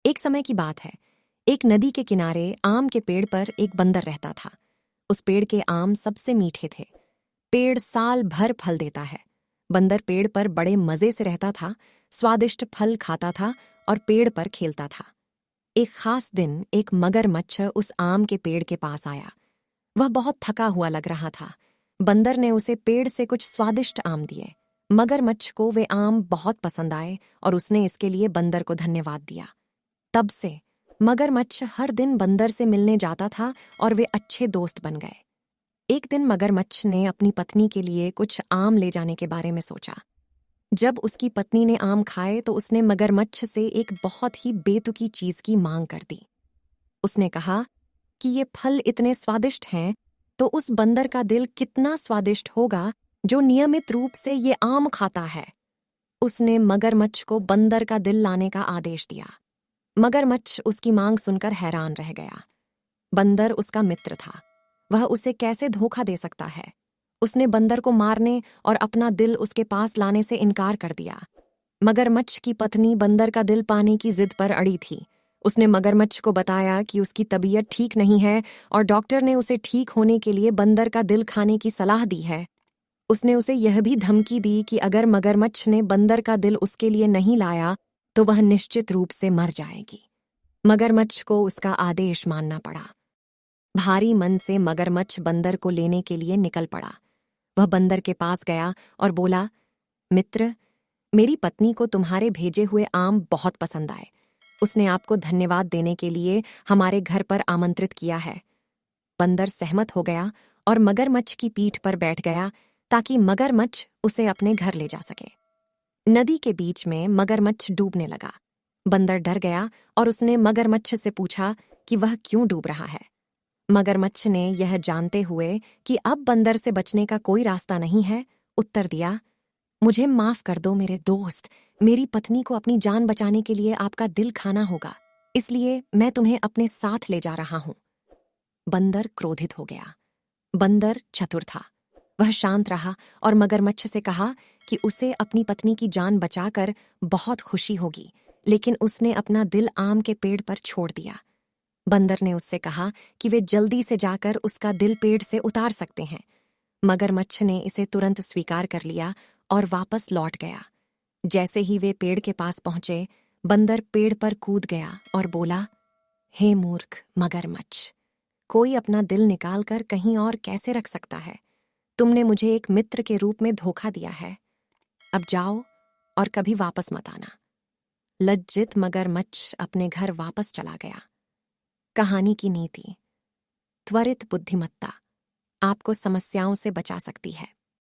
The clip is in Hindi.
एक समय की बात है। एक नदी के किनारे आम के पेड़ पर एक बंदर रहता था। उस पेड़ के आम सबसे मीठे थे। पेड़ साल भर फल देता है। बंदर पेड़ पर बड़े मजे से रहता था, स्वादिष्ट फल खाता था और पेड़ पर खेलता था। एक खास दिन एक मगरमच्छ उस आम के पेड़ के पास आया। वह बहुत थका हुआ लग रहा था। बंदर ने उसे पेड़ से कुछ स्वादिष्ट आम दिए। मगरमच्छ को वे आम बहुत पसंद आए और उसने इसके लिए बंदर को धन्यवाद दिया। तब से मगरमच्छ हर दिन बंदर से मिलने जाता था और वे अच्छे दोस्त बन गए। एक दिन मगरमच्छ ने अपनी पत्नी के लिए कुछ आम ले जाने के बारे में सोचा। जब उसकी पत्नी ने आम खाए तो उसने मगरमच्छ से एक बहुत ही बेतुकी चीज की मांग कर दी। उसने कहा कि ये फल इतने स्वादिष्ट हैं, तो उस बंदर का दिल कितना स्वादिष्ट होगा जो नियमित रूप से ये आम खाता है। उसने मगरमच्छ को बंदर का दिल लाने का आदेश दिया। मगरमच्छ उसकी मांग सुनकर हैरान रह गया। बंदर उसका मित्र था, वह उसे कैसे धोखा दे सकता है। उसने बंदर को मारने और अपना दिल उसके पास लाने से इनकार कर दिया। मगरमच्छ की पत्नी बंदर का दिल पाने की जिद पर अड़ी थी। उसने मगरमच्छ को बताया कि उसकी तबीयत ठीक नहीं है और डॉक्टर ने उसे ठीक होने के लिए बंदर का दिल खाने की सलाह दी है। उसने उसे यह भी धमकी दी कि अगर मगरमच्छ ने बंदर का दिल उसके लिए नहीं लाया तो वह निश्चित रूप से मर जाएगी। मगरमच्छ को उसका आदेश मानना पड़ा। भारी मन से मगरमच्छ बंदर को लेने के लिए निकल पड़ा। वह बंदर के पास गया और बोला, मित्र, मेरी पत्नी को तुम्हारे भेजे हुए आम बहुत पसंद आए। उसने आपको धन्यवाद देने के लिए हमारे घर पर आमंत्रित किया है। बंदर सहमत हो गया और मगरमच्छ की पीठ पर बैठ गया ताकि मगरमच्छ उसे अपने घर ले जा सके। नदी के बीच में मगरमच्छ डूबने लगा। बंदर डर गया और उसने मगरमच्छ से पूछा कि वह क्यों डूब रहा है। मगरमच्छ ने यह जानते हुए कि अब बंदर से बचने का कोई रास्ता नहीं है, उत्तर दिया, मुझे माफ कर दो मेरे दोस्त, मेरी पत्नी को अपनी जान बचाने के लिए आपका दिल खाना होगा, इसलिए मैं तुम्हें अपने साथ ले जा रहा हूं। बंदर क्रोधित हो गया। बंदर चतुर था। वह शांत रहा और मगरमच्छ से कहा कि उसे अपनी पत्नी की जान बचाकर बहुत खुशी होगी, लेकिन उसने अपना दिल आम के पेड़ पर छोड़ दिया। बंदर ने उससे कहा कि वे जल्दी से जाकर उसका दिल पेड़ से उतार सकते हैं। मगरमच्छ ने इसे तुरंत स्वीकार कर लिया और वापस लौट गया। जैसे ही वे पेड़ के पास पहुंचे, बंदर पेड़ पर कूद गया और बोला, हे मूर्ख मगरमच्छ, कोई अपना दिल निकाल कर कहीं और कैसे रख सकता है। तुमने मुझे एक मित्र के रूप में धोखा दिया है। अब जाओ और कभी वापस मत आना। लज्जित मगरमच्छ अपने घर वापस चला गया। कहानी की नीति: त्वरित बुद्धिमत्ता आपको समस्याओं से बचा सकती है।